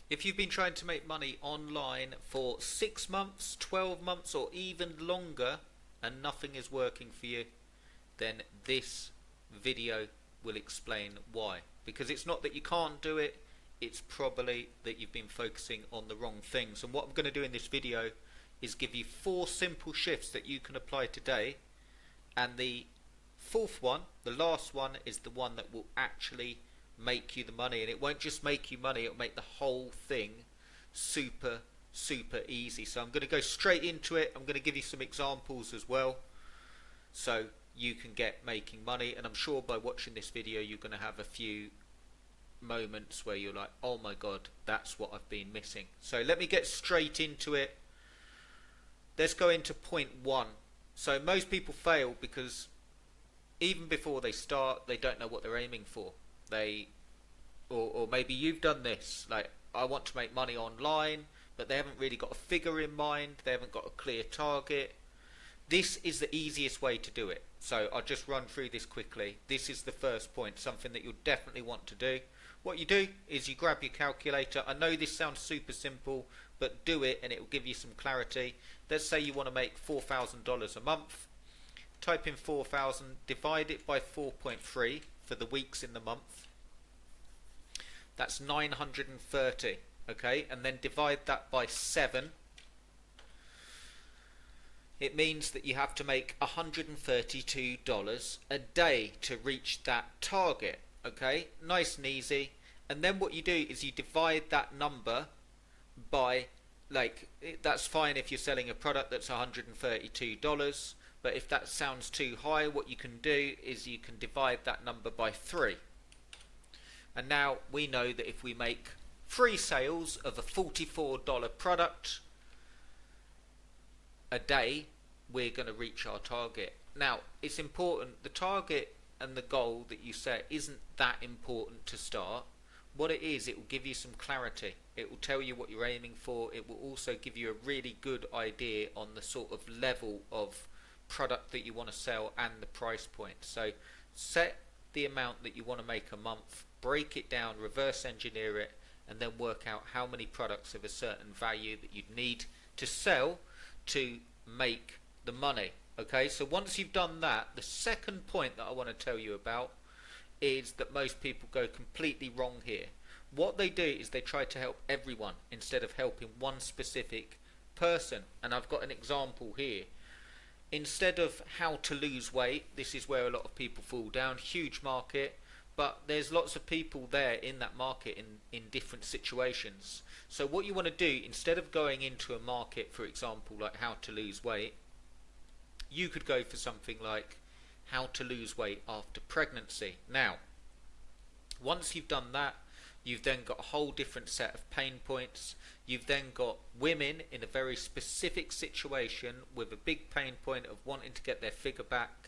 If you've been trying to make money online for 6 months, 12 months, or even longer and nothing is working for you, then this video will explain why. Because it's not that you can't do it, it's probably that you've been focusing on the wrong things. And what I'm going to do in this video is give you 4 simple shifts that you can apply today, and the fourth one, the last one, is the one that will actually make you the money. And it won't just make you money, it'll make the whole thing super easy. So I'm going to go straight into it. I'm going to give you some examples as well, so you can get making money. And I'm sure by watching this video you're going to have a few moments where you're like, oh my god, that's what I've been missing. So let me get straight into it. Let's go into point 1. So most people fail because even before they start, they don't know what they're aiming for. Or maybe you've done this, like, I want to make money online, but they haven't really got a figure in mind, they haven't got a clear target. This is the easiest way to do it. So I'll just run through this quickly. This is the first point, something that you'll definitely want to do. What you do is you grab your calculator. I know this sounds super simple, but do it and it will give you some clarity. Let's say you want to make $4,000 a month. Type in 4,000, divide it by 4.3 for the weeks in the month. That's 930, okay? And then divide that by 7. It means that you have to make $132 a day to reach that target, okay? Nice and easy. And then what you do is you divide that number by, like, that's fine if you're selling a product that's $132, but if that sounds too high, what you can do is you can divide that number by 3. And now we know that if we make 3 sales of a $44 product a day, we're going to reach our target. Now, it's important, the target and the goal that you set isn't that important to start. What it is, it will give you some clarity. It will tell you what you're aiming for. It will also give you a really good idea on the sort of level of product that you want to sell and the price point. So set the amount that you want to make a month, break it down, reverse engineer it, and then work out how many products of a certain value that you'd need to sell to make the money. Okay, so once you've done that, the second point that I want to tell you about is that most people go completely wrong here. What they do is they try to help everyone instead of helping one specific person. And I've got an example here. Instead of how to lose weight, this is where a lot of people fall down. Huge market, but there's lots of people there in that market in different situations. So what you want to do, instead of going into a market, for example, like how to lose weight, you could go for something like how to lose weight after pregnancy. Now, once you've done that, you've then got a whole different set of pain points. You've then got women in a very specific situation with a big pain point of wanting to get their figure back,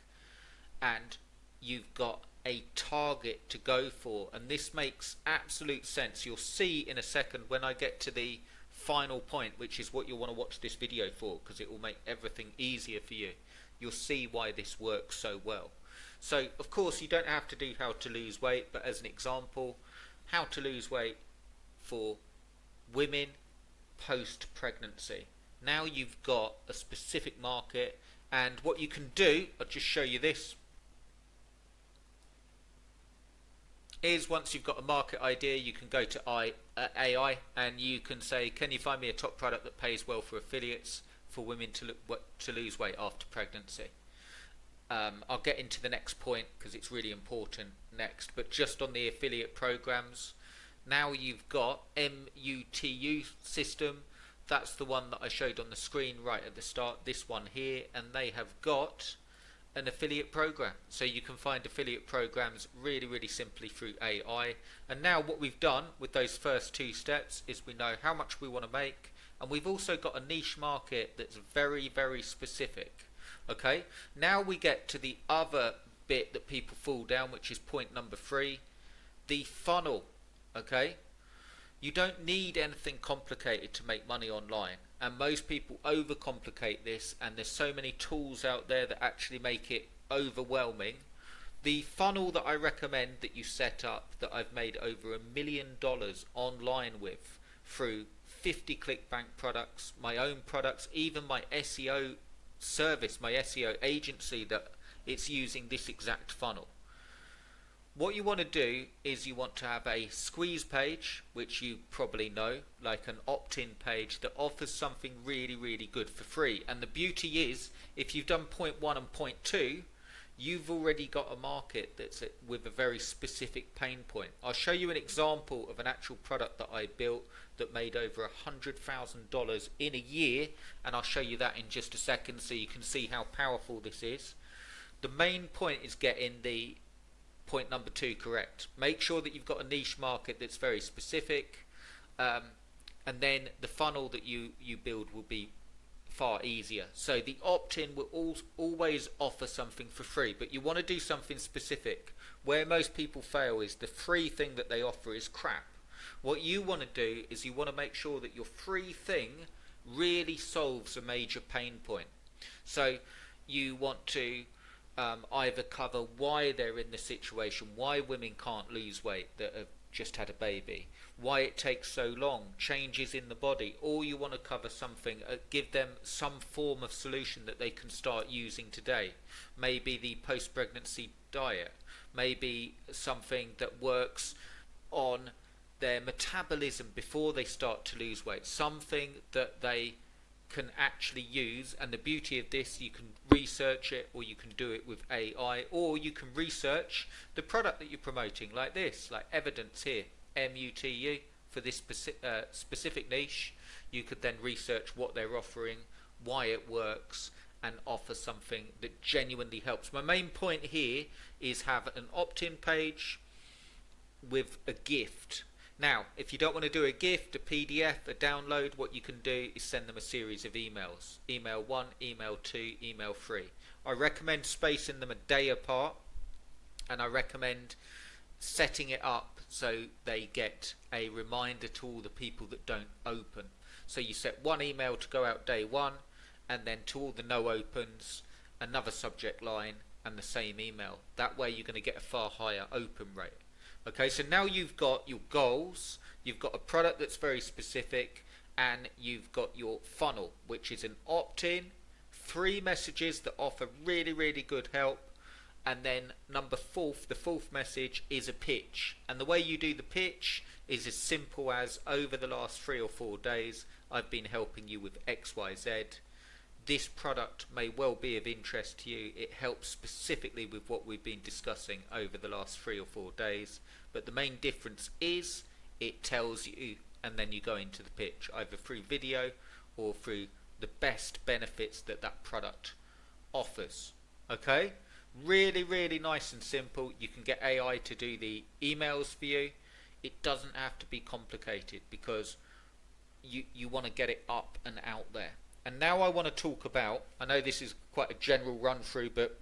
and you've got a target to go for. And this makes absolute sense. You'll see in a second when I get to the final point, which is what you'll want to watch this video for, because it will make everything easier for you. You'll see why this works so well. So of course you don't have to do how to lose weight, but as an example, how to lose weight for women post pregnancy. Now you've got a specific market, and what you can do, I'll just show you this, is once you've got a market idea, you can go to AI and you can say, can you find me a top product that pays well for affiliates for women to lose weight after pregnancy. I'll get into the next point because it's really important next, but just on the affiliate programs, now you've got MUTU system. That's the one that I showed on the screen right at the start, this one here, and they have got an affiliate program. So you can find affiliate programs really simply through AI. And now what we've done with those first 2 steps is we know how much we want to make, and we've also got a niche market that's very specific. Okay, now we get to the other bit that people fall down, which is point number 3, the funnel. Okay, you don't need anything complicated to make money online, and most people overcomplicate this, and there's so many tools out there that actually make it overwhelming. The funnel that I recommend that you set up, that I've made over $1 million online with through 50 ClickBank products, my own products, even my SEO service, my SEO agency that it's using this exact funnel. What you want to do is you want to have a squeeze page, which you probably know, like an opt-in page that offers something really, really good for free. And the beauty is, if you've done point 1 and point 2, you've already got a market that's with a very specific pain point. I'll show you an example of an actual product that I built that made over $100,000 in a year, and I'll show you that in just a second so you can see how powerful this is. The main point is getting the point number 2 correct. Make sure that you've got a niche market that's very specific, and then the funnel that you build will be far easier. So the opt-in will always offer something for free, but you want to do something specific. Where most people fail is the free thing that they offer is crap. What you want to do is you want to make sure that your free thing really solves a major pain point. So you want to either cover why they're in the situation, why women can't lose weight that have just had a baby, why it takes so long, changes in the body, or you want to cover something, give them some form of solution that they can start using today. Maybe the post-pregnancy diet, maybe something that works on their metabolism before they start to lose weight, something that they can actually use. And the beauty of this, you can research it, or you can do it with AI, or you can research the product that you're promoting, like this, like Evidence here, MUTU, for this specific niche. You could then research what they're offering, why it works, and offer something that genuinely helps. My main point here is have an opt-in page with a gift. Now, if you don't want to do a gift, a PDF, a download, what you can do is send them a series of emails. Email 1, email 2, email 3. I recommend spacing them a day apart, and I recommend setting it up so they get a reminder to all the people that don't open. So you set one email to go out day 1, and then to all the no opens, another subject line, and the same email. That way you're going to get a far higher open rate. Okay, so now you've got your goals, you've got a product that's very specific, and you've got your funnel, which is an opt-in, 3 messages that offer really, really good help, and then the fourth message is a pitch. And the way you do the pitch is as simple as, over the last 3 or 4 days, I've been helping you with XYZ. This product may well be of interest to you. It helps specifically with what we've been discussing over the last 3 or 4 days. But the main difference is it tells you, and then you go into the pitch, either through video or through the best benefits that that product offers. Okay? Really, really nice and simple. You can get AI to do the emails for you. It doesn't have to be complicated, because you want to get it up and out there. And now I want to talk about, I know this is quite a general run through, but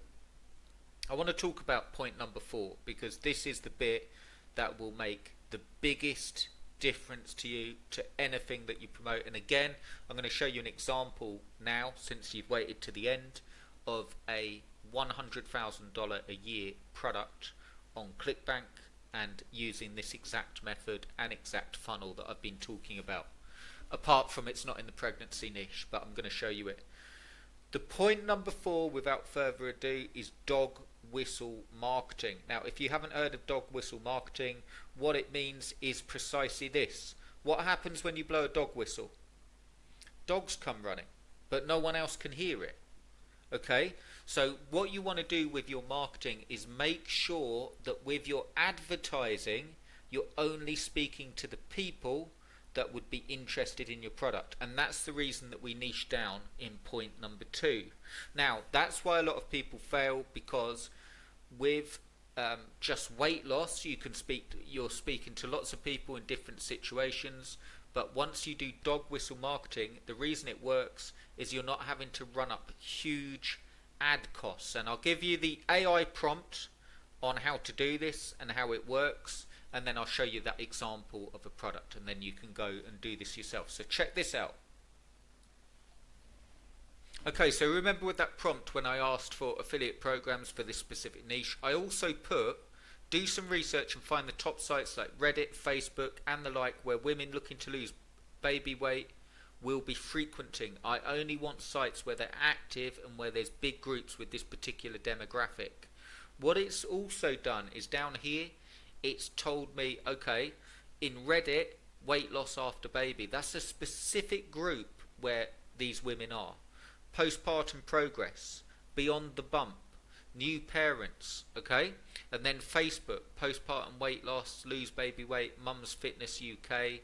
I want to talk about point number 4, because this is the bit that will make the biggest difference to you, to anything that you promote. And again, I'm going to show you an example now, since you've waited to the end, of a $100,000 a year product on ClickBank, and using this exact method and exact funnel that I've been talking about. Apart from it's not in the pregnancy niche, but I'm going to show you it. The point number 4, without further ado, is dog whistle marketing. Now, if you haven't heard of dog whistle marketing, what it means is precisely this. What happens when you blow a dog whistle? Dogs come running, but no one else can hear it. Okay? So what you want to do with your marketing is make sure that with your advertising, you're only speaking to the people that would be interested in your product. And that's the reason that we niche down in point number 2. Now, that's why a lot of people fail, because with just weight loss, you're speaking to lots of people in different situations. But once you do dog whistle marketing, the reason it works is you're not having to run up huge ad costs. And I'll give you the AI prompt on how to do this and how it works, and then I'll show you that example of a product, and then you can go and do this yourself. So check this out. Okay, so remember with that prompt when I asked for affiliate programs for this specific niche, I also put, do some research and find the top sites like Reddit, Facebook and the like, where women looking to lose baby weight will be frequenting. I only want sites where they're active and where there's big groups with this particular demographic. What it's also done is down here, it's told me, okay, in Reddit, weight loss after baby, that's a specific group where these women are. Postpartum progress, beyond the bump, new parents, okay? And then Facebook, postpartum weight loss, lose baby weight, Mum's Fitness UK,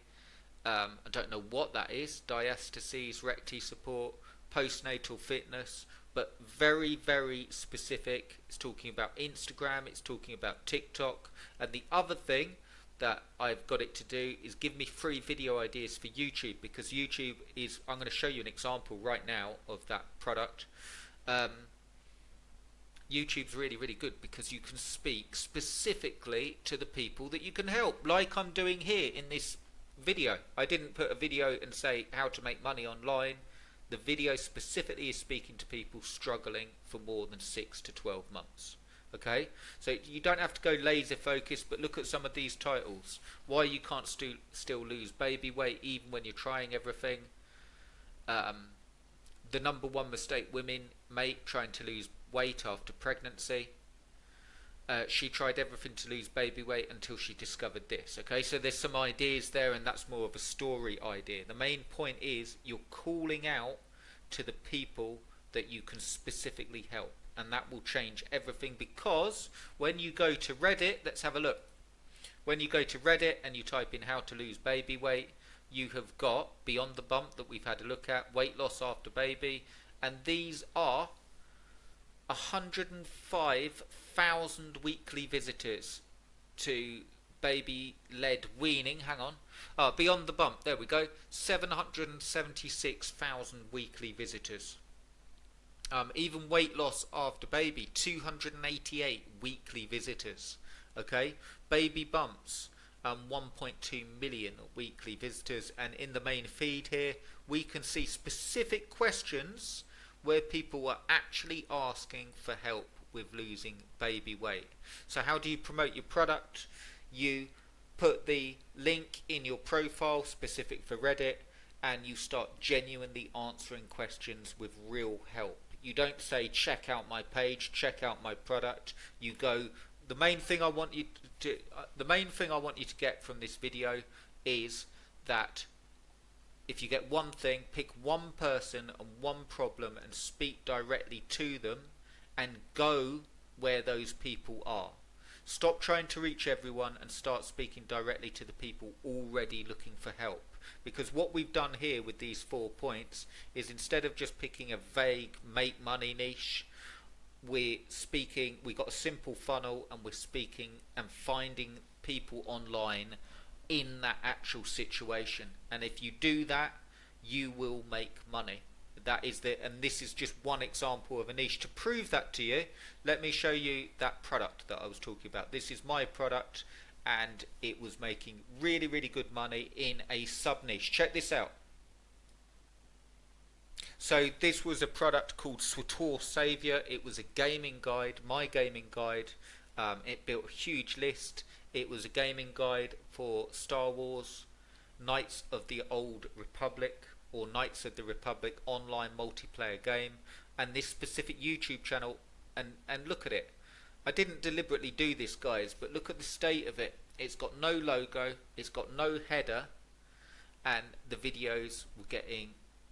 I don't know what that is, diastases, recti support, postnatal fitness, but very, very specific. It's talking about Instagram, it's talking about TikTok, and the other thing that I've got it to do is give me free video ideas for YouTube, because YouTube is, I'm going to show you an example right now of that product. YouTube's really, really good because you can speak specifically to the people that you can help, like I'm doing here in this video. I didn't put a video and say how to make money online. The video specifically is speaking to people struggling for more than 6 to 12 months. Okay, so you don't have to go laser focused, but look at some of these titles. Why you can't still lose baby weight even when you're trying everything. The number one mistake women make trying to lose weight after pregnancy. She tried everything to lose baby weight until she discovered this. Okay, so there's some ideas there, and that's more of a story idea. The main point is you're calling out to the people that you can specifically help, and that will change everything, because when you go to Reddit, let's have a look. When you go to Reddit and you type in how to lose baby weight, you have got Beyond the Bump that we've had a look at, weight loss after baby, and these are 105,000 weekly visitors to baby-led weaning. Hang on. Beyond the Bump. There we go. 776,000 weekly visitors. Even weight loss after baby, 288 weekly visitors. Okay. Baby bumps, 1.2 million weekly visitors. And in the main feed here, we can see specific questions where people are actually asking for help with losing baby weight. So how do you promote your product? You put the link in your profile specific for Reddit, and you start genuinely answering questions with real help. You don't say check out my page, check out my product. You go, the main thing I want you to get from this video is that if you get one thing, pick one person and one problem and speak directly to them, and go where those people are. Stop trying to reach everyone and start speaking directly to the people already looking for help. Because what we've done here with these 4 points is, instead of just picking a vague make money niche, we got a simple funnel, and we're speaking and finding people online in that actual situation. And if you do that, you will make money. And this is just one example of a niche. To prove that to you, let me show you that product that I was talking about. This is my product, and it was making really, really good money in a sub niche. Check this out. So this was a product called SWTOR Savior. It was a gaming guide, my gaming guide. It built a huge list. It was a gaming guide for Star Wars, Knights of the Old Republic, or Knights of the Republic online multiplayer game. And this specific YouTube channel, and look at it. I didn't deliberately do this, guys, but look at the state of it. It's got no logo, it's got no header, and the videos were getting,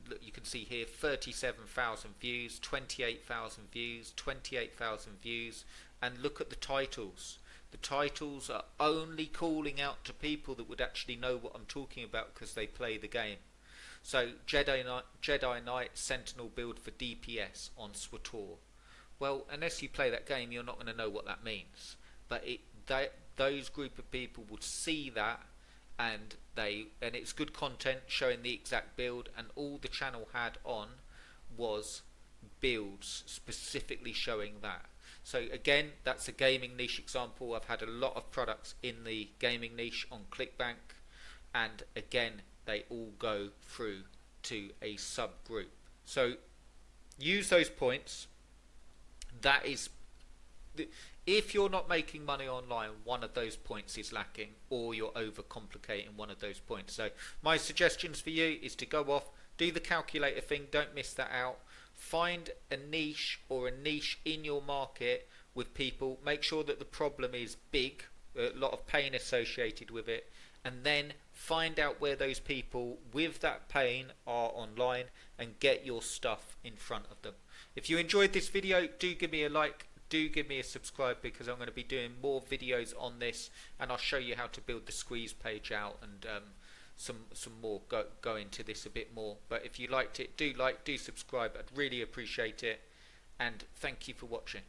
look, you can see here, 37,000 views, 28,000 views, 28,000 views, and look at the titles. The titles are only calling out to people that would actually know what I'm talking about because they play the game. So Jedi Knight Sentinel build for DPS on SWTOR. Well, unless you play that game, you're not going to know what that means. But those group of people would see that, and it's good content showing the exact build, and all the channel had on was builds specifically showing that. So again, that's a gaming niche example. I've had a lot of products in the gaming niche on ClickBank, and again, they all go through to a subgroup. So use those points. That is if you're not making money online, one of those points is lacking, or you're overcomplicating one of those points. So my suggestions for you is to go off, do the calculator thing, don't miss that out. Find a niche or a niche in your market with people. Make sure that the problem is big, a lot of pain associated with it, and then find out where those people with that pain are online and get your stuff in front of them. If you enjoyed this video, do give me a like, do give me a subscribe, because I'm going to be doing more videos on this, and I'll show you how to build the squeeze page out, and some more go into this a bit more. But if you liked it, do like, do subscribe. I'd really appreciate it, and thank you for watching.